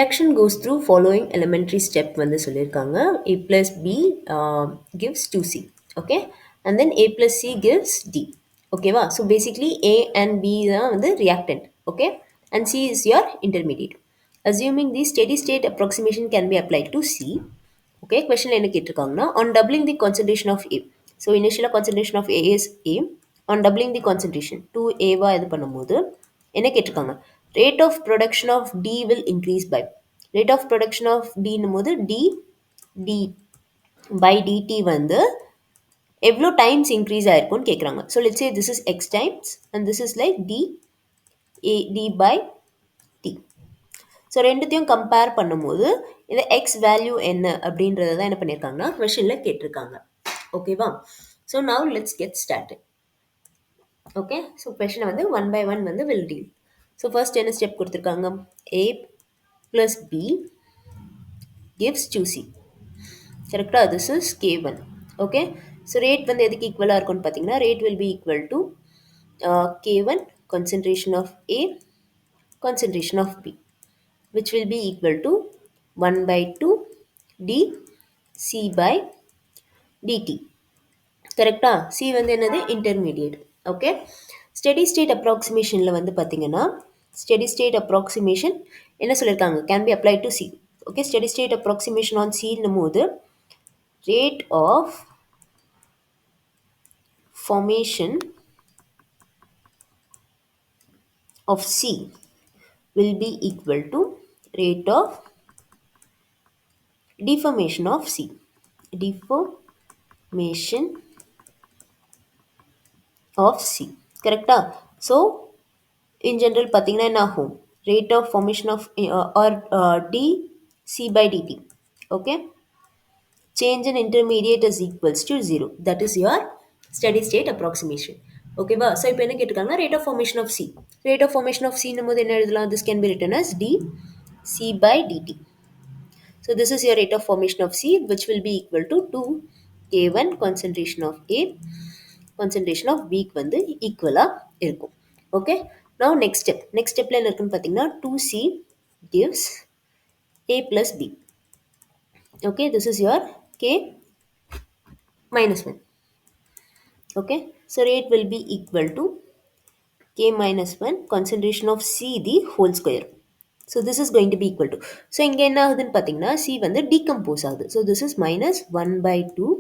reaction goes through following elementary step வந்து சொல்லியிருக்காங்க. A plus B gives 2C. Okay. And then A plus C gives D. Okay வா? So basically A and B தான் வந்து reactant. Okay. And C is your intermediate. Assuming the steady state approximation can be applied to C. Okay. Question என்ன கேட்டிருக்காங்கன்னா on doubling the concentration of A. So initial concentration of A is A. On doubling the concentration 2A வா இது பண்ணும்போது என்ன கேட்டிருக்காங்க rate of production of D will increase by rate of production of D னும்போது D by dt வந்து எவ்வளோ times increase ஆயிருக்கும்னு கேட்குறாங்க so let's say this is x times and this is like d by d so ரெண்டுத்தையும் compare பண்ணும்போது இந்த X value என்ன அப்படின்றத தான் என்ன பண்ணியிருக்காங்கன்னா கொஷனில் கேட்டிருக்காங்க ஓகேவா so now let's get started okay so கொஷனை வந்து ஒன் பை ஒன் வந்து வில் டீல் ஸோ ஃபர்ஸ்ட் என்ன ஸ்டெப் கொடுத்துருக்காங்க A plus B gives 2C கரெக்டாக this is K1 okay so rate வந்து எதுக்கு ஈக்குவலாக இருக்கும்னு பார்த்தீங்கன்னா rate will be equal to K1 concentration of A concentration of B which will be equal to 1 by 2 d C by dt கரெக்டா C வந்து என்னது intermediate okay steady state அப்ராக்சிமேஷனில் வந்து பார்த்தீங்கன்னா ஸ்டெடி ஸ்டேட் அப்ராக்சிமேஷன் என்ன சொல்லியிருக்காங்க can be apply to C okay steady state approximation on சின்னும் போது rate of formation of C will be equal to rate of deformation of C. Deformation of C. Correct? So, in general, பார்த்தீங்கன்னா என்ன ஆகும் rate of formation of or dC by dt. Okay? Change in intermediate is equals to 0. That is your steady state approximation. Okay வா so இப்போ என்ன கேட்டிருக்காங்க rate of formation of C. Rate of formation of C போது என்ன எழுதலாம் this can be written as dC by dt. So this is your rate of formation of C which will be equal to 2 K1 concentration of A concentration of B வந்து ஈக்குவலாக இருக்கும் okay now next stepல என்ன இருக்குன்னு பார்த்தீங்கன்னா 2C gives A plus B. Okay this is your K minus 1. Okay so rate will be equal to K minus 1 concentration of C the whole square. So this is going to be equal to so இங்கே என்ன ஆகுதுன்னு பார்த்தீங்கன்னா C வந்து decompose ஆகுது so this is minus 1 by 2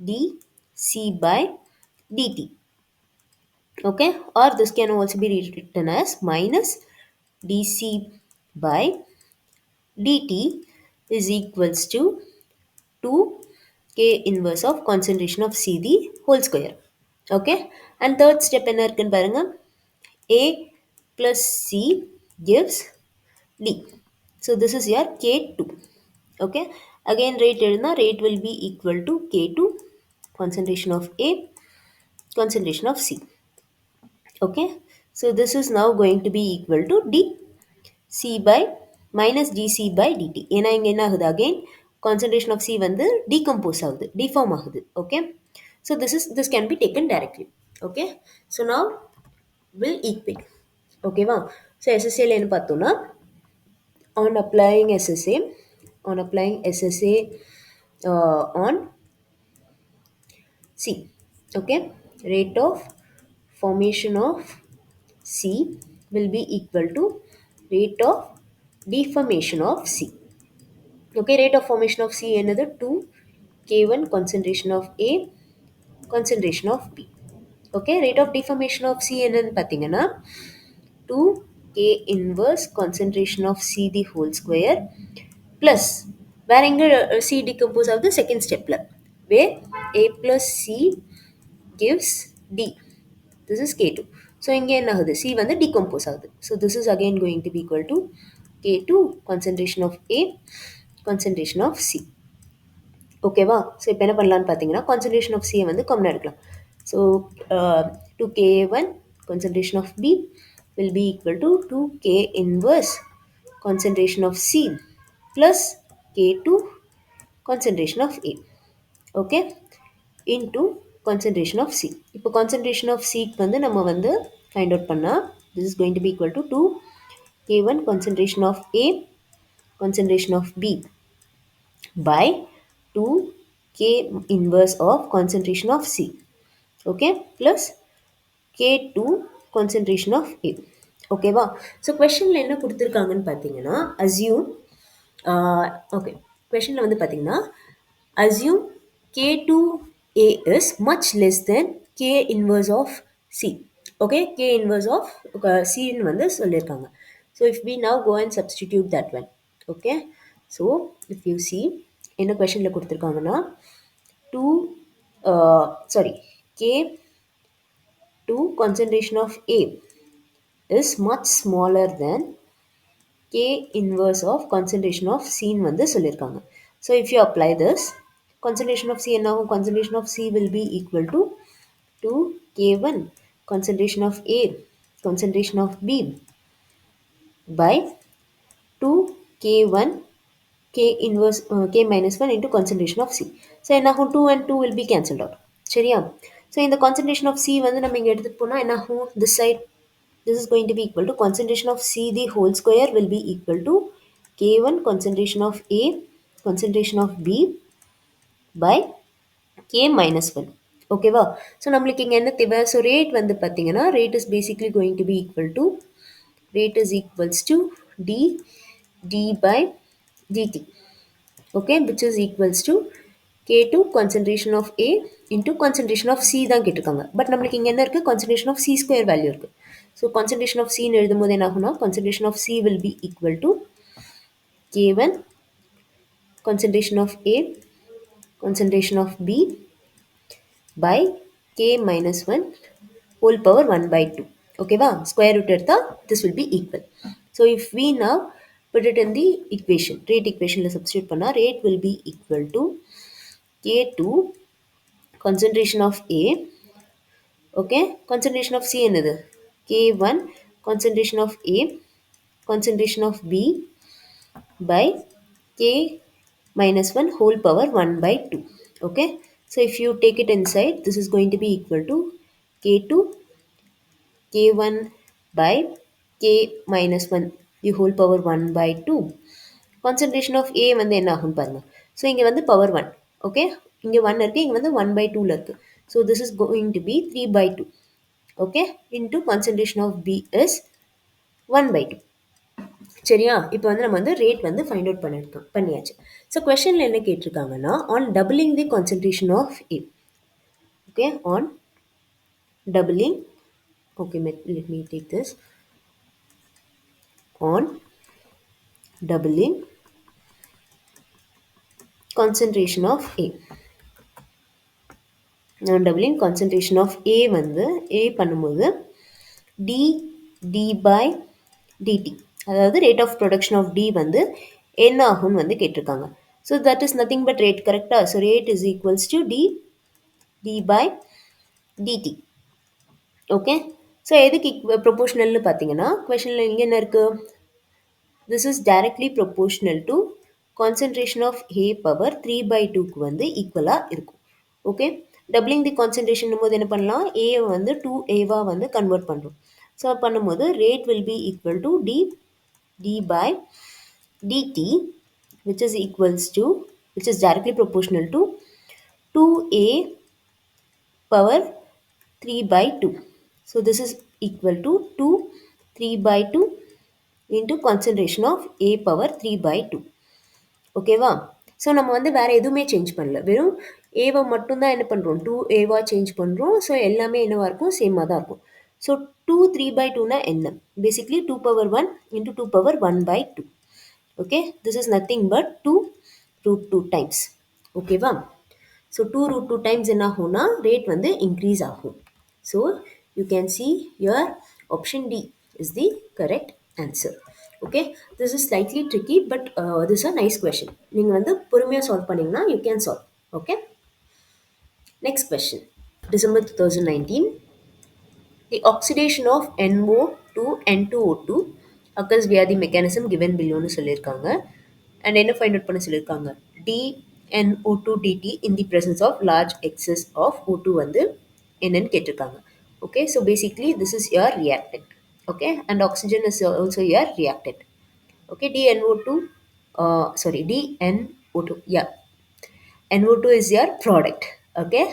dC by dt. Okay or this can also be written as minus dC by dt is equals to 2 K inverse of concentration of C the whole square. Okay and third step என்ன இருக்குன்னு பாருங்க A plus C gives D. So this is your K2. Okay again rate will be equal to K2 concentration of A concentration of C. Okay so this is now going to be equal to dC by minus dC by dt ஏன்னா இங்க என்ன ஆகுது again concentration of C வந்து decompose ஆகுது deform ஆகுது okay so this can be taken directly okay so now will equate okay வா so SSA ல என்ன பார்த்தோம்னா on applying SSA on C okay rate of formation of C will be equal to rate of deformation of C. Okay, rate of formation of C another 2 K1 concentration of A concentration of B. Okay, rate of deformation of C என்னன்னு பார்த்தீங்கன்னா 2 K inverse concentration of C the whole square plus வேற எங்க C decompose ஆகுது second stepல where A plus C gives D. This is K2. So இங்கே என்ன ஆகுது C வந்து decompose ஆகுது so this is again going to be equal to K2 concentration of A concentration of C. ஓகேவா so இப்போ என்ன பண்ணலான்னு பார்த்தீங்கன்னா concentration of C வந்து காமனாக எடுக்கலாம் so 2K1 concentration of B will be equal to 2K inverse concentration of C plus K2 concentration of A. Okay into concentration of C. இப்போ concentration of C வந்து நம்ம வந்து find out பண்ணா this is going to be equal to 2 K1 concentration of A concentration of B by 2 K inverse of concentration of C. Okay, plus K2 concentration of A. ஓகேவா? So கொஷனில் என்ன கொடுத்துருக்காங்கன்னு பார்த்தீங்கன்னா assume okay கொஷனில் வந்து பார்த்தீங்கன்னா assume K2A is much less than K inverse of C. Okay, K inverse of C ன்னு வந்து சொல்லியிருக்காங்க. So if we now go and substitute that one. Okay, so if you see என்ன கொஷனில் கொடுத்துருக்காங்கன்னா 2 sorry K2 concentration of A is much smaller than K inverse of concentration of C ன்னு வந்து சொல்லியிருக்காங்க. So if you apply this, concentration of C என்ன ஆகும்? Concentration of C will be equal to 2K1 concentration of A concentration of B by 2K1 K inverse K minus 1 into concentration of C. So என்ன ஆகும்? 2 and 2 will be cancelled out. சரியா? So இந்த concentration of C வந்து நம்ம இங்கே எடுத்துட்டு போனால் என்ன ஆகும்? This side, this is going to be equal to concentration of C the whole square will be equal to K1 concentration of A concentration of B by K minus 1. ஓகேவா? So நம்மளுக்கு இங்கே என்ன தேவை? ஸோ ரேட் வந்து பார்த்தீங்கன்னா rate is basically going to be equal to rate is equals to d by dt. Okay, which is equals to K2 concentration of A into concentration of C தான் கேட்டிருக்காங்க. But நம்மளுக்கு இங்கே என்ன இருக்குது? concentration of C square value இருக்குது. So concentration of C ன்னு எழுதும்போது என்ன ஆகும்னா concentration of C will be equal to K1 concentration of A concentration of B by K minus 1 whole power 1 by 2. ஓகேவா? ஸ்கொயர் ரூட் எடுத்தால் this will be equal. So if we now put it in the equation, rate equationல substitute பண்ணால் rate will be equal to K2 concentration of A, okay, concentration of C என்னது? K1 concentration of A concentration of B by K minus 1 whole power 1 by 2. Okay, so if you take it inside, this is going to be equal to K2 K1 by K minus 1 the whole power 1 by 2. Concentration of A வந்து என்ன ஆகும் பாருங்க. So இங்கே வந்து power 1. Okay, இங்கே 1 இருக்குது, இங்கே வந்து 1 by 2ல இருக்குது. So this is going to be 3 by 2. Okay, into concentration of B is 1 by 2. சரியா? இப்போ வந்து நம்ம வந்து ரேட் வந்து ஃபைண்ட் அவுட் பண்ணியாச்சு. ஸோ கொஷனில் என்ன கேட்டிருக்காங்கன்னா on doubling the concentration of A. Okay, on doubling, okay, let me take this, on doubling concentration of A. on doubling concentration of A வந்து A பண்ணும்போது d by dt, அதாவது rate of production of D வந்து என்ன ஆகும்னு வந்து கேட்டிருக்காங்க. So that is nothing but rate, correct? So rate is equals to d by dt. Okay, so எதுக்கு ப்ரொபோஷனல்னு பார்த்தீங்கன்னா கொஷனில் இங்கே என்ன இருக்குது? This is directly proportional to concentration of A power 3 by 2க்கு வந்து ஈக்குவலாக இருக்கும். ஓகே, டபுளிங் தி கான்சன்ட்ரேஷன் போது என்ன பண்ணலாம்? A வந்து 2Aவா வந்து கன்வெர்ட் பண்ணுறோம். ஸோ பண்ணும்போது rate will be equal to d by dt which is equals to, which is directly proportional to 2A power 3 by 2. So this is equal to 2 3 by 2 into concentration of A power 3 by 2. ஓகேவா? So நம்ம வந்து வேறு எதுவுமே change பண்ணல, வெறும் ஏவை மட்டும்தான் என்ன பண்ணுறோம்? 2Aவா சேஞ்ச் பண்ணுறோம். ஸோ எல்லாமே என்னவாக இருக்கும்? சேமாக தான் இருக்கும். ஸோ 2 3 by 2னா என்ன? Basically 2 power 1 into 2 power 1 by 2. Okay, this is nothing but 2 root 2 times. ஓகேவா? ஸோ 2 root 2 times என்ன ஆகும்னா ரேட் வந்து இன்க்ரீஸ் ஆகும். So you can see your option D is the correct answer. Okay, this is slightly tricky but this is a nice question. நீங்கள் வந்து பொறுமையாக solve பண்ணிங்கன்னா you can solve. Okay, next question. December 2019, the oxidation of NO to N2O2 occurs via the mechanism given below னு சொல்லியிருக்காங்க. and என்ன find out பண்ண சொல்லியிருக்காங்க? dNO2 dt in the presence of large excess of O2 வந்து என்னன்னு கேட்டிருக்காங்க. Okay, so basically this is your reactant. Okay, and oxygen is also your reactant. Okay, dNO2 sorry, DNO2. Yeah, NO2 is your product. Okay,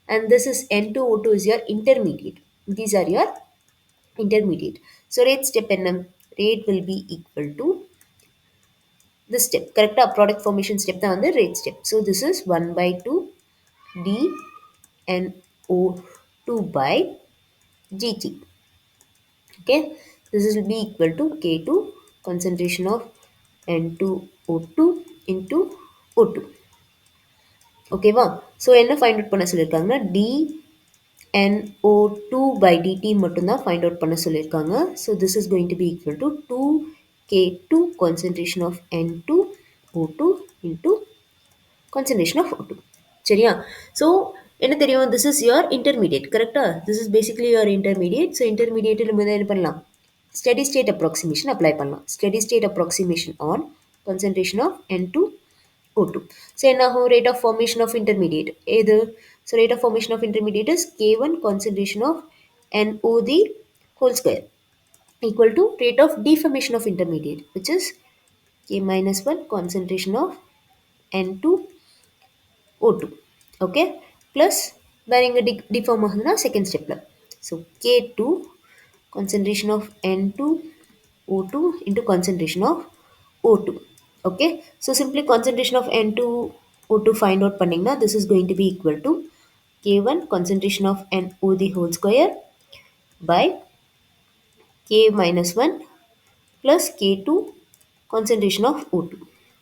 and this is N2O2 is your intermediate. These are your intermediate. So rate step NM rate will be equal to this step. Correct? Product formation step தான் வந்து rate step. So this is 1 by 2 DNO2 by GT. Okay, this will be equal to K2 concentration of N2O2 into O2. ஓகேவா so என்ன find out பண்ண சொல்லியிருக்காங்கன்னா NO2 by dt மட்டும்தான் find out பண்ண சொல்லியிருக்காங்க. So this is going to be equal to 2K2 concentration of N2O2 into concentration of O2. சரியா so என்ன தெரியும் திஸ் இஸ் யுவர் இன்டர்மீடியட் கரெக்டா this is basically your intermediate so இன்டர்மீடியட்டில் நம்ம என்ன பண்ணலாம் ஸ்டெடி ஸ்டேட் அப்ராக்சிமேஷன் அப்ளை பண்ணலாம் steady state approximation on concentration of N2 O2. So now rate of formation of intermediate. Either so rate of formation of intermediate is K1 concentration of NO the whole square equal to rate of deformation of intermediate which is K minus 1 concentration of N2 O2. Okay plus bearing a deform second step. So K2 concentration of N2 O2 into concentration of O2. Okay so simply concentration of N2 O2 find out panningna this is going to be equal to K1 concentration of NO the whole square by K minus 1 plus K2 concentration of O2.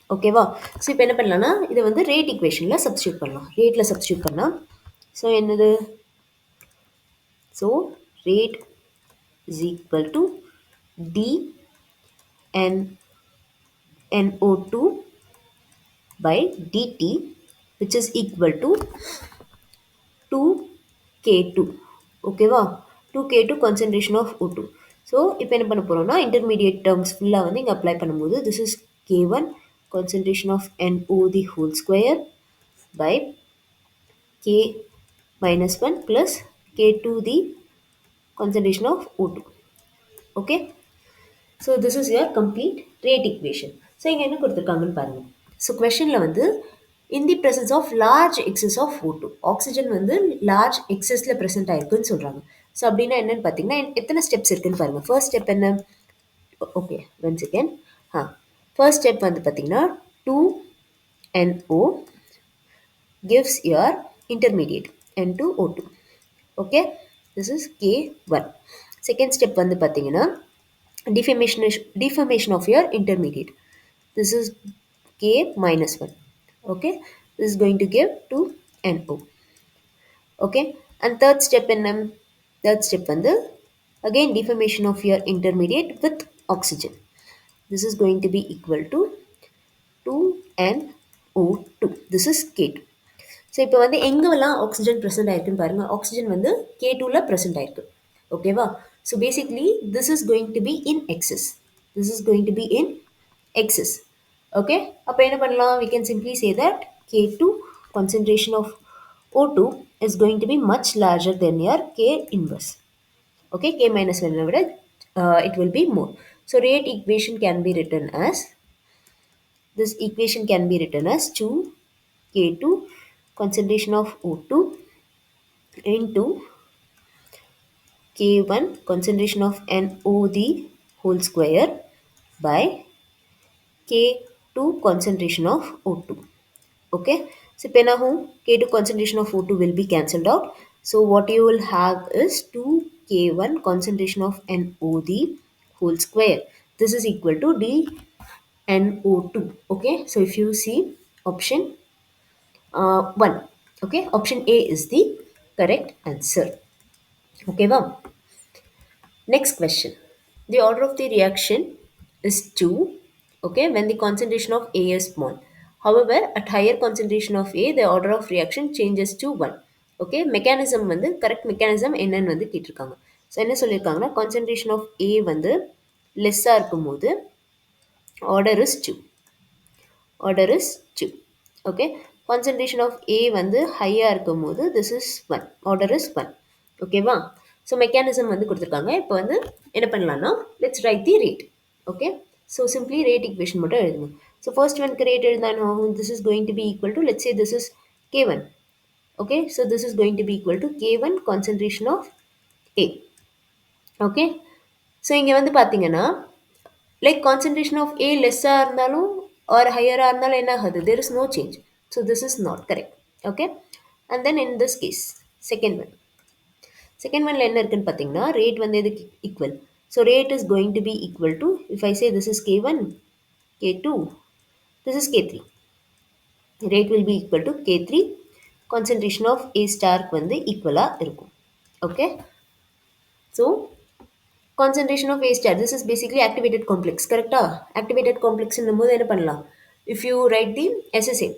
ஓகேவா so இப்போ என்ன பண்ணலாம்னா இதை வந்து rate ஈக்குவேஷனில் substitute பண்ணலாம் ரேட்டில் substitute பண்ணலாம் ஸோ என்னது so rate is equal to d N NO2 by dt which is equal to 2K2 ஓகேவா 2K2 concentration of O2 so இப்போ என்ன பண்ண போகிறோம்னா இன்டர்மீடியட் டேர்ம்ஸ் ஃபுல்லாக வந்து இங்கே அப்ளை பண்ணும்போது this is K1 concentration of NO the whole square by K minus 1 plus K2 the concentration of O2 okay so this is your complete rate equation so இங்கே என்ன கொடுத்துருக்காங்கன்னு பாருங்கள் ஸோ கொஷனில் வந்து in the presence of large excess of O2 oxygen வந்து large எக்ஸஸில் present ஆயிருக்குன்னு சொல்கிறாங்க so அப்படின்னா என்னன்னு பார்த்தீங்கன்னா எத்தனை ஸ்டெப்ஸ் இருக்குன்னு பாருங்கள் ஃபர்ஸ்ட் ஸ்டெப் என்ன okay one second first step வந்து பார்த்தீங்கன்னா 2NO gives your intermediate N2O2 okay this is K1 second step வந்து பார்த்தீங்கன்னா deformation of your intermediate this is K minus 1 okay this is going to give 2NO okay and third step in third step வந்து again deformation of your intermediate with oxygen this is going to be equal to 2NO2 this is K2 so இப்போ வந்து எங்கெல்லாம் oxygen present ஆயிருக்குன்னு பாருங்கள் oxygen வந்து K2ல present ஆயிருக்கு ஓகேவா so basically this is going to be in excess this is going to be in excess okay அப்போ என்ன பண்ணலாம் we can simply say that K2 concentration of O2 is going to be much larger than your K inverse okay K minus 1 விட it will be more so rate equation can be written as this equation can be written as 2K2 concentration of O2 into K1 concentration of NO the whole square by K2 concentration of O2 okay so penahum K2 concentration of O2 will be cancelled out so what you will have is 2K1 concentration of NO the whole square this is equal to DNO2 okay so if you see option 1 okay option A is the correct answer okay wow next question the order of the reaction is 2 okay when the concentration of A is small however at higher concentration of A the order of reaction changes to 1 okay mechanism வந்து correct mechanism என்னன்னு வந்து கேட்டிருக்காங்க so என்ன சொல்லியிருக்காங்கன்னா concentration of A வந்து லெஸ்ஸாக இருக்கும்போது order is 2 order is 2 okay concentration of A வந்து ஹையாக இருக்கும்போது this is 1 order is 1 ஓகேவா ஸோ மெக்கானிசம் வந்து கொடுத்துருக்காங்க இப்போ வந்து என்ன பண்ணலாம்னா let's right the rate okay so simply rate equation மட்டும் எழுதுங்க So first one greater than this is going to be equal to, let's say this is K1. Okay, so this is going to be equal to K1 concentration of A. Okay, so இங்க வந்து பாத்தீங்கன்னா like concentration of A lesser இருந்தாலும் or higher இருந்தாலும் என்ன ஆகுது, there is no change. So this is not correct. Okay, and then in this case second one என்ன இருக்குன்னு பாத்தீங்கன்னா rate வந்து எதுக்கு equal. So rate is going to be equal to, if I say this is K1, K2, this is K3. Rate will be equal to K3 concentration of A star வந்து equal இருக்கும். Okay, so concentration of A star, this is basically activated complex, correct? Activated complex in the போது என்ன பண்ணலாம், if you write the SSA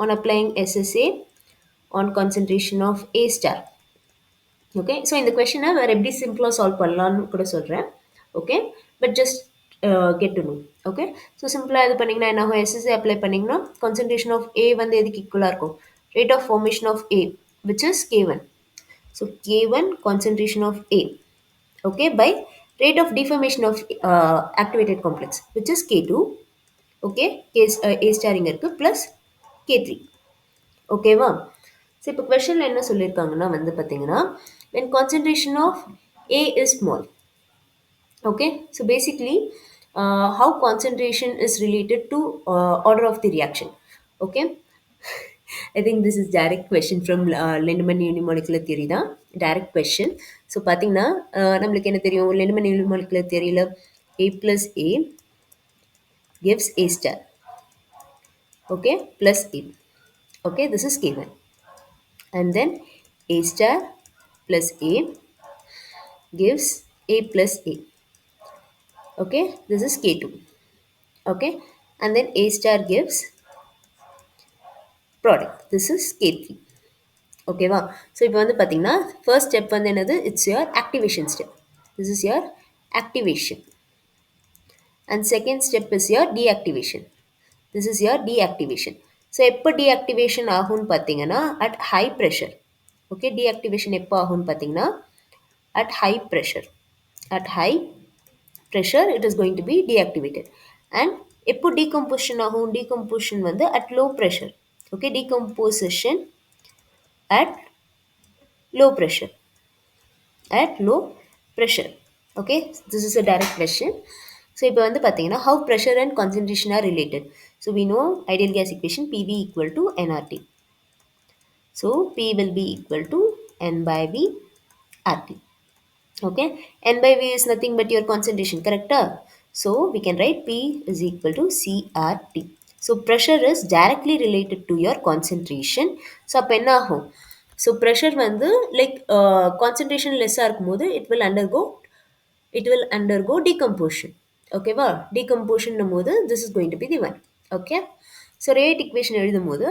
on applying SSA on concentration of A star. Okay, so இந்த கொஸ்டினை வேற எப்படி சிம்பிளா solve பண்ணலாம்னு கூட சொல்றேன். Okay, but just get to know. Okay, so சிம்பிளாக இது பண்ணிங்கன்னா என்ன ஆகும், எஸ்எஸ்ஏ அப்ளை பண்ணிங்கன்னா கான்சன்ட்ரேஷன் ஆஃப் ஏ வந்து எதுக்கு ஈக்குவலாக இருக்கும், rate of formation of A which is K1. So K1 concentration of A, okay, by rate of deformation of activated complex which is K2. Okay, A star இங்க இருக்கு plus K3. ஓகேவா? So இப்போ கொஷனில் என்ன சொல்லியிருக்காங்கன்னா வந்து பார்த்தீங்கன்னா when concentration of A is small. Okay, so basically how concentration is related to order of the reaction. Okay, I think this is direct question from Lindemann Unimolecular theory தான், direct question. So பார்த்தீங்கன்னா நம்மளுக்கு என்ன தெரியும், Lindemann Unimolecular theoryல A plus A gives A star. Okay, plus A. Okay, this is K1. And then A star plus A gives A plus A. Okay, this is K2. Okay, and then A star gives product, this is K3. ஓகேவா? So இப்போ வந்து பார்த்தீங்கன்னா first step வந்து என்னது, it's your activation step. This is your activation. And second step is your deactivation. This is your deactivation. So எப்போ deactivation ஆகும்னு பார்த்தீங்கன்னா at high pressure. Okay, deactivation எப்போ ஆகும்னு பார்த்தீங்கன்னா at high pressure. At high pressure it is going to be deactivated. And எப்போ decomposition ஆகும், decomposition வந்து at low pressure. Okay, decomposition at low pressure. At low pressure. Okay, this is a direct question. So இப்போ வந்து பார்த்தீங்கன்னா how pressure and concentration are related. So we know ideal gas equation PV equal to nRT. So P will be equal to N by V RT. Okay, N by V is nothing but your concentration, correct? So we can write P is equal to CRT. So pressure is directly related to your concentration. So அப்போ என்ன ஆகும், so pressure வந்து like concentration லெஸ்ஸாக இருக்கும்போது it will undergo decomposition. ஓகேவா? decomposition போது this is going to be the one. Okay, so rate equation எழுதும் போது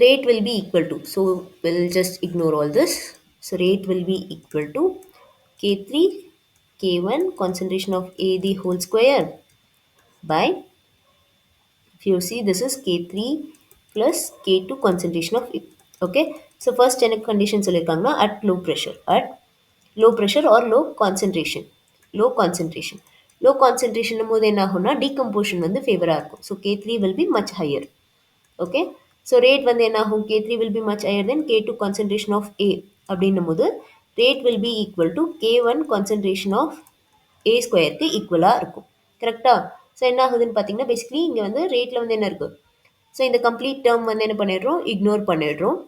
rate will be equal to, so we'll just ignore all this. So rate will be equal to K3 K1 concentration of A the whole square by, if you see this is K3 plus K2 concentration of A. Okay, so first என்ன condition சொல்லிருக்காங்கன்னா at low pressure, at low pressure or low concentration. Low concentration, low concentration போது என்ன ஆகும்னா decomposition வந்து ஃபேவராக இருக்கும். So K3 will be much higher. Okay, so rate வந்து என்ன ஆகும், K3 will be much higher than K2 concentration of A அப்படின்னும் போது rate will be equal to K1 concentration of A ஸ்கொயருக்கு ஈக்குவலாக இருக்கும். கரெக்டா? ஸோ என்ன ஆகுதுன்னு பார்த்தீங்கன்னா பேசிக்கலி இங்கே வந்து ரேட்டில் வந்து என்ன இருக்குது, ஸோ இந்த கம்ப்ளீட் டேர்ம் வந்து என்ன பண்ணிடுறோம், இக்னோர் பண்ணிடுறோம்.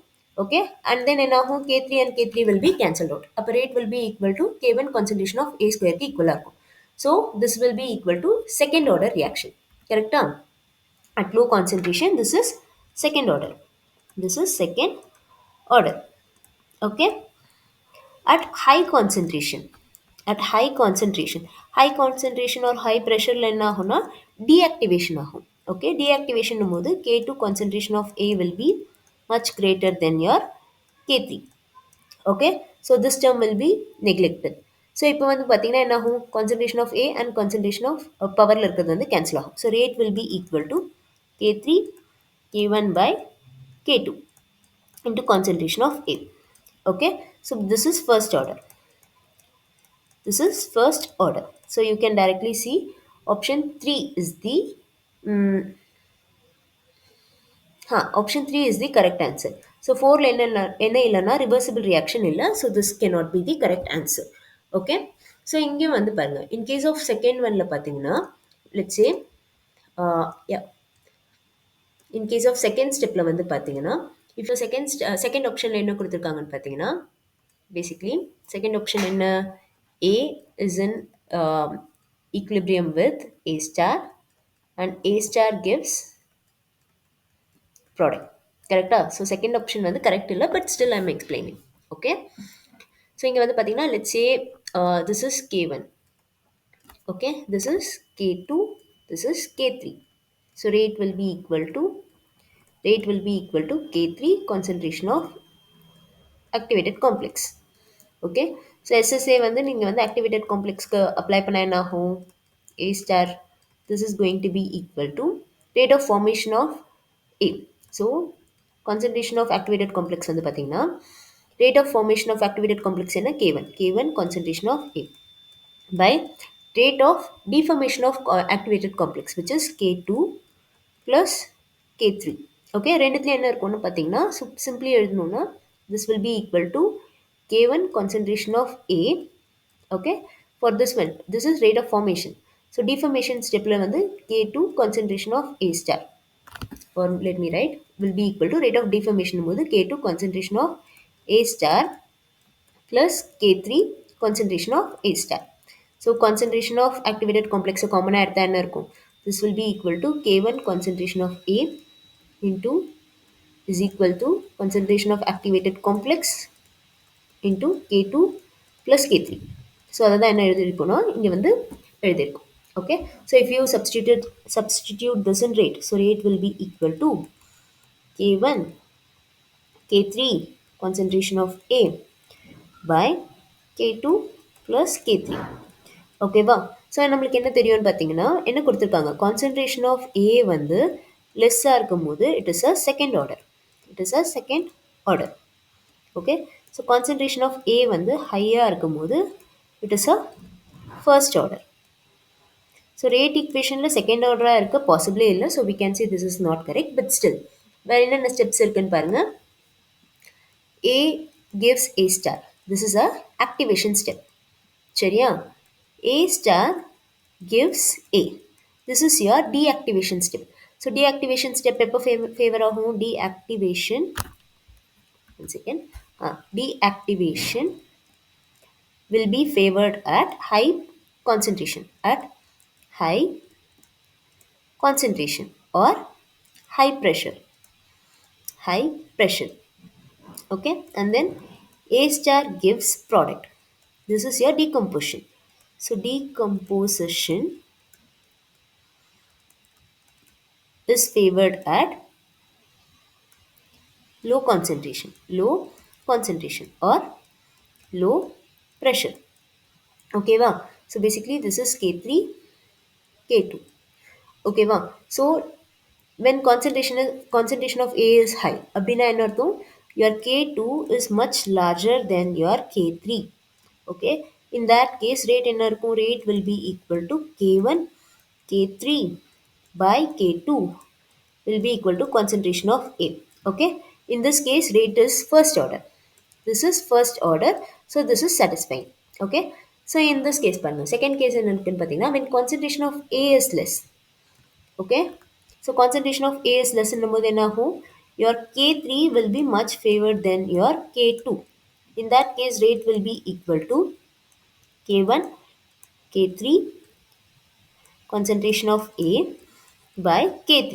ஓகே, அண்ட் தென் என்ன ஆகும், K3 and K3 will be cancelled out. அப்போ rate will be equal to K1 concentration of A ஸ்கொயருக்கு ஈக்குவலாக இருக்கும். So this will be equal to second order reaction. கரெக்டா? At low concentration this is second order. This is second order. Okay, at high concentration, at high concentration, high concentration or high pressure ல என்ன ஆகும்னா deactivation ஆகும். Okay, deactivation போது K2 concentration of A will be much greater than your K3. Okay, so this term will be neglected. So இப்போ வந்து பார்த்தீங்கன்னா என்ன ஆகும், concentration of A and concentration of பவரில் இருக்கிறது வந்து cancel ஆகும். So rate will be equal to K3 K1 by K2 into concentration of A. Okay, so this is first order. This is first order. So you can directly see option 3 is the Mm, option 3 is the correct answer. So 4 என்ன இல்லைன்னா reversible reaction இல்லை. So this cannot be the correct answer. Okay. So இங்கேயும் வந்து பாருங்க, in case of second ஒன்ல பார்த்தீங்கன்னா let's say in case of second ஸ்டெப்பில் வந்து பார்த்தீங்கன்னா இப்போ செகண்ட் ஆப்ஷனில் என்ன கொடுத்துருக்காங்கன்னு பார்த்தீங்கன்னா பேசிக்லி செகண்ட் ஆப்ஷன் என்ன, A is in equilibrium with A star and A star gives product. கரெக்டா? ஸோ செகண்ட் ஆப்ஷன் வந்து கரெக்ட் இல்லை, but still I am explaining. Okay. So இங்கே வந்து பார்த்தீங்கன்னா let's say this is K1. Okay, this is K2, this is K3. So rate will be equal to K3 concentration of activated complex. Okay, so SSA வந்து நீங்க வந்து activated complexக்கு apply பண்ணா என்ன ஆகும்? A star, this is going to be equal to rate of formation of A. So concentration of activated complex வந்து பார்த்தீங்கன்னா rate of formation of activated complex என்ன? K1 concentration of A by rate of deformation of activated complex, which is K2 plus K3. Okay, ரெண்டுத்துல என்ன இருக்கும்னு பார்த்தீங்கன்னா simply எழுதணும்னா this will be equal to K1 concentration of A. Okay, for this one this is rate of formation. So deformation stepல வந்து K2 concentration of A star, or let me write, will be equal to rate of deformation போது K2 concentration of A star plus K3 concentration of A star. So concentration of activated complex common எடுத்தா என்ன இருக்கும்? This will be equal to K1 concentration of A into is equal to concentration of activated complex into K2 plus K3. So அதான் என்ன எழுதிருக்கோம்னா இங்க வந்து எழுதிருக்கோம். Okay, so if you substitute this in rate, so rate will be equal to K1 K3 concentration of A by K2 plus K3. ஓகேவா? So நம்மளுக்கு என்ன தெரியும்னு பார்த்தீங்கன்னா என்ன கொடுத்துருக்காங்க, கான்சன்ட்ரேஷன் ஆஃப் ஏ வந்து லெஸ்ஸாக இருக்கும் போது it is a second order. Okay, so concentration of A வந்து ஹையாக இருக்கும் போது it is a first order. So rate ஈக்குவேஷனில் செகண்ட் ஆர்டராக இருக்க பாசிபிளே இல்லை. So we can see this is not correct, but still வேறு என்னென்ன ஸ்டெப்ஸ் இருக்குன்னு பாருங்கள். A gives A star. This is a activation step. சரியா? A star gives A. This is your deactivation step. So deactivation step எப்போ favor ஆகும்? Deactivation, one second. Deactivation will be favored at high concentration. At high concentration or high pressure. High pressure. Okay, and then A star gives product. This is your decomposition. So decomposition is favored at low concentration or low pressure. Okay va? So basically this is K3 K2. Okay va? So when concentration of A is high, அப்படின்னா என்ன அர்த்தம்? Your K2 is much larger than your K3. Okay, in that case rate என்ன இருக்கும்? Rate will be equal to K1 K3 by K2 will be equal to concentration of A. Okay, in this case rate is first order. This is first order, so this is satisfying. Okay, so in this case பாருங்க, second case என்னன்னு பார்த்தீங்கன்னா when concentration of A is less. Okay, so concentration of A is less என்னும்போது என்ன ஆகும்? Your K3 will be much favored than your K2. In that case rate will be equal to K1 K3 concentration of A by K3.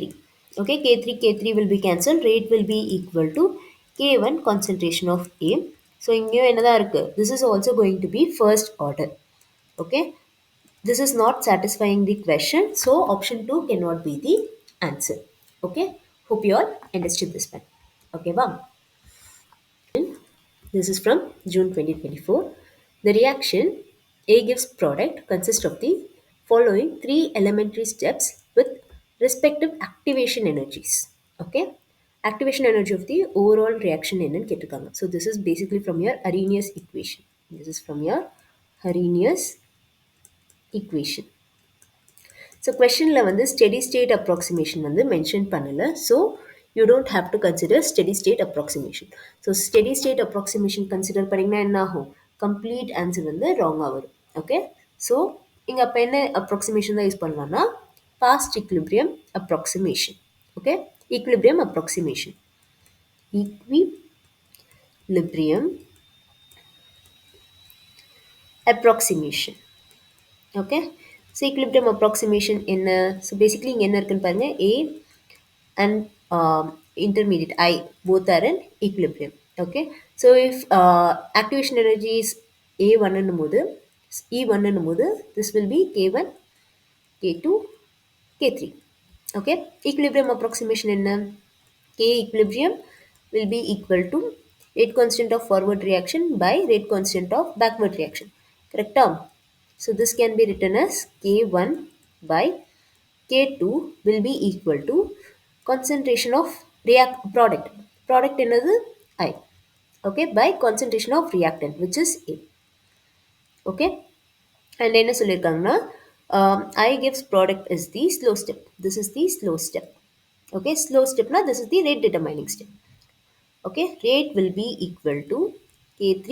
Okay, K3 will be cancelled. Rate will be equal to K1 concentration of A. So இங்கேயும் என்னதான் இருக்கு? This is also going to be first order. Okay, this is not satisfying the question, so option 2 cannot be the answer. Okay, hope you all understood this one. Okay, wow. This is from June 2024. The reaction A gives product consists of the following three elementary steps with respective activation energies. Okay, activation energy of the overall reaction என்னன்னு கேட்டிருக்காங்க. So this is basically from your Arrhenius equation. This is from your Arrhenius equation. So கொஷனில் வந்து steady state approximation வந்து mention பண்ணலை. So you don't have to consider steady state approximation. So steady state approximation consider பண்ணிங்கன்னா என்ன ஆகும்? Complete answer வந்து ராங்காக வரும். Okay, so இங்கே அப்போ என்ன அப்ராக்சிமேஷன் தான் யூஸ் பண்ணலாம்னா fast equilibrium approximation. Okay, equilibrium approximation. Equilibrium approximation. Okay, so equilibrium approximation என்ன? ஸோ பேசிக்லி இங்கே என்ன இருக்குன்னு பாருங்க. A and intermediate I both are in equilibrium. Okay, so if activation energy is A1 என்னும்போது E1 என்னும்போது this will be K1, K2, K3. Okay, equilibrium approximation என்ன? K equilibrium will be equal to rate constant of forward reaction by rate constant of backward reaction. Correct? So this can be written as K1 by K2 will be equal to concentration of product. Product என்னது? I. Okay, by concentration of reactant which is A. Okay, and என்ன சொல்லியிருக்காங்கன்னா I gives product is the slow step. This is the slow step. Okay, slow step na this is the rate determining step. Okay, rate will be equal to K3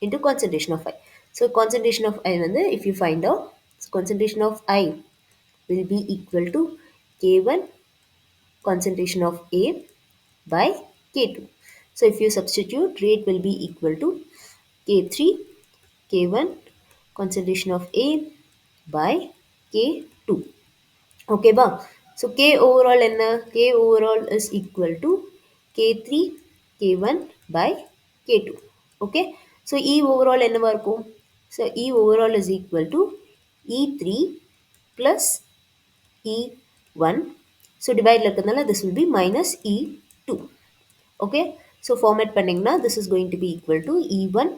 into concentration of I. So concentration of I வந்து if you find out, so concentration of I will be equal to K1 concentration of A by K2. So if you substitute, rate will be equal to K3 K1 concentration of A by K2. Okay ba? So K overall என்ன? K overall is equal to K3 K1 by K2. Okay, so E overall என்னவா இருக்கும்? So E overall is equal to E3 plus E1. So divide இருக்கிறதுனால this will be minus E2. Okay, so format பண்ணிங்கன்னா this is going to be equal to E1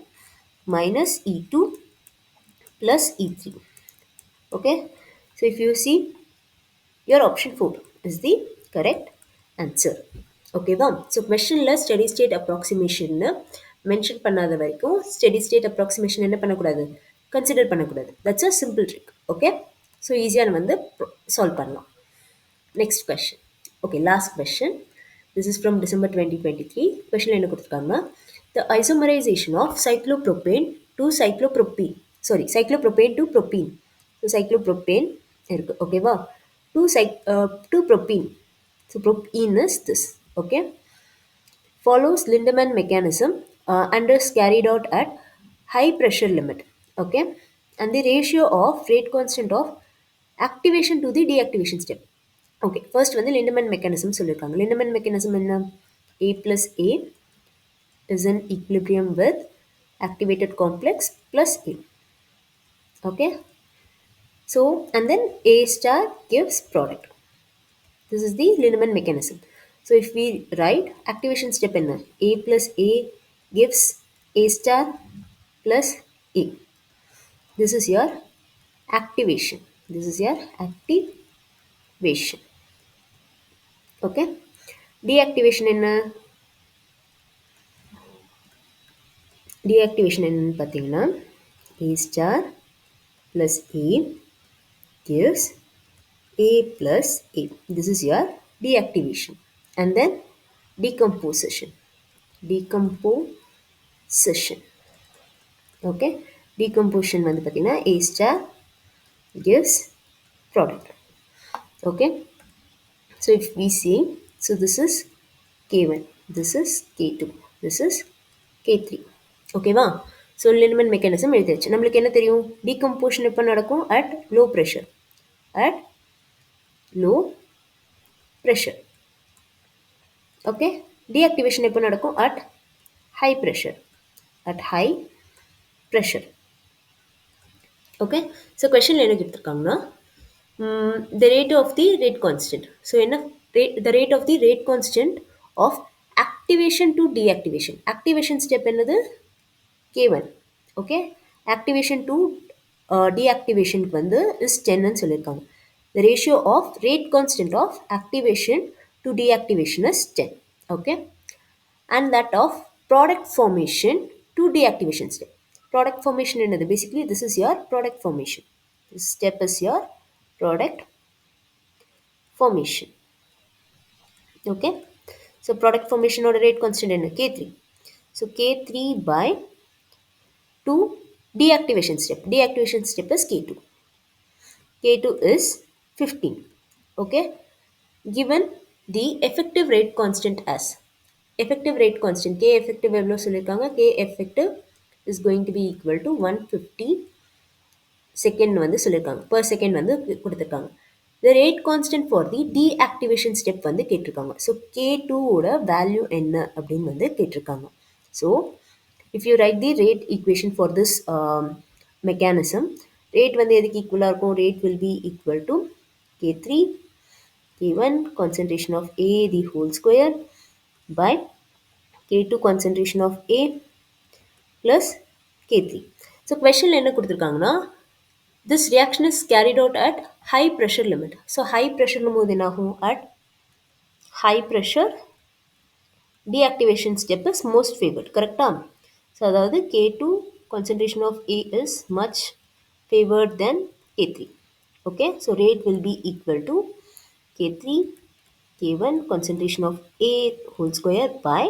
minus E2 plus E3. Okay, so if you see, your option 4 is the correct answer. Okay வா? So questionல steady state approximation mention பண்ணாத வரைக்கும் steady state approximation என்ன பண்ணக்கூடாது? Consider பண்ணக்கூடாது. That's a simple trick. Okay, so easiயாக வந்து solve பண்ணலாம். Next question. Okay, last question. This is from December 2023. Question என்ன கொடுத்துருக்காங்க? The isomerization of cyclopropane to cyclopropene. Sorry, cyclopropane to propene. So cyclopropane இருக்கு. ஓகேவா? To propene. So propene is this. Okay. Follows Lindemann mechanism and is carried out at high pressure limit. Okay. And the ratio of rate constant of activation to the deactivation step. Okay, first வந்து Lindemann mechanism சொல்லியிருக்காங்க. Lindemann mechanism என்ன? A plus A is in equilibrium with activated complex plus A. Okay, so and then A star gives product. This is the Lindemann mechanism. So if we write activation step என்ன? A plus A gives A star plus A. This is your activation. This is your activation. Okay, deactivation என்ன? deactivation என்னன்னு பார்த்தீங்கன்னா A star plus A gives A plus A. This is your deactivation. And then decomposition. Decomposition. Okay, decomposition வந்து பார்த்தீங்கன்னா A star gives product. Okay, so if we see, so this is K1, this is K2, this is K3. ஓகேவா? So லிண்ட்மன் mechanism எழுதியாச்சு. நம்மளுக்கு என்ன தெரியும்? Decomposition எப்போ நடக்கும்? At low pressure. At low pressure. Okay, deactivation எப்போ நடக்கும்? At high pressure. At high pressure. Okay, so கொஷனில் என்ன கொடுத்துருக்காங்கன்னா the rate of the rate constant. So என்ன the rate of the rate constant of activation to deactivation. Activation step என்னது? K1. Okay, activation to deactivation வந்து is 10 ன்னு சொல்லியிருக்காங்க. The ratio of rate constant of activation to deactivation is 10. Okay, and that of product formation to deactivation step. Product formation என்னது? Basically this is your product formation. This step is your product formation. Okay, so product formation or rate constant என்ன K3. So K3 by 2 deactivation step. Deactivation step is K2. K2 is 15. Okay, given the effective rate constant as effective rate constant K effective எவ்வளோ சொல்லியிருக்காங்க K effective is going to be equal to 150 second வந்து சொல்லியிருக்காங்க per second வந்து கொடுத்துருக்காங்க. the rate constant for the deactivation step வந்து கேட்டிருக்காங்க. So K2 ஓட value என்ன அப்படின்னு வந்து கேட்டிருக்காங்க. So if you write the rate equation for this mechanism, rate வந்து எதுக்கு ஈக்குவலாக இருக்கும்? rate will be equal to K3 K1 concentration of A the whole square by K2 concentration of A plus K3. So question என்ன கொடுத்துருக்காங்கன்னா this reaction is carried out at high pressure limit. So high pressure போது என்ன ஆகும்? At high pressure deactivation step is most favored. கரெக்டா? So அதாவது K2 concentration of A is much favored than K3. Okay, so rate will be equal to K3 K1 concentration of A whole square by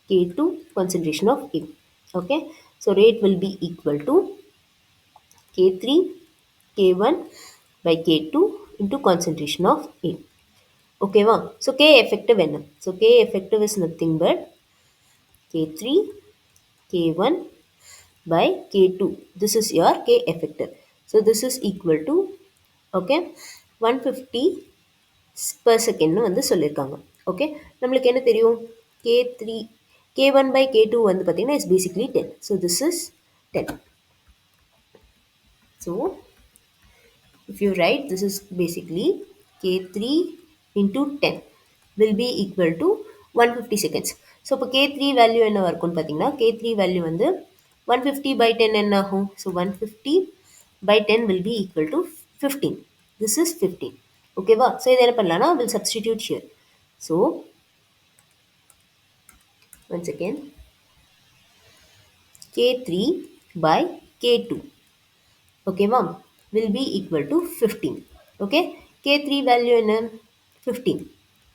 K2 concentration of A. Okay, so rate will be equal to K3 K1 by K2 into concentration of A. Okay, wow. So K effective என்ன? So K effective is nothing but K3 K1 by K2. This is your K effective. So this is equal to okay 150 per second வந்து சொல்லியிருக்காங்க. Okay, நம்மளுக்கு என்ன தெரியும்? K3 K1 by K2 வந்து பார்த்தீங்கன்னா is basically 10. So this is 10. So if you write, this is basically K3 into 10 will be equal to 150 seconds. So இப்போ K3 value என்ன இருக்கும்னு பார்த்தீங்கன்னா K3 value வந்து 150 by 10 என்ன ஆகும்? So 150 by 10 will be equal to 15. This is 15. ஓகேவா? So இதை என்ன பண்ணலாம்னா will substitute here. So once again K3 by K2. Okay, mom, will be equal to 15. Okay, K3 value in 15.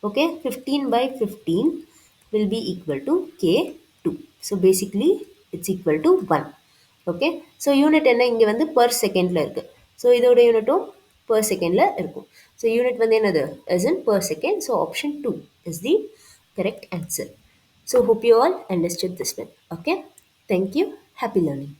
Okay, 15 by 15 will be equal to K2. So basically it's equal to 1. Okay, so unit என்ன இங்க வந்து per secondல இருக்கு. So இதோட யூனிட்டும் per secondல இருக்கும். So unit வந்து என்னது? As in per second. So option 2 is the correct answer. So hope you all understood this one. Okay, thank you. Happy learning.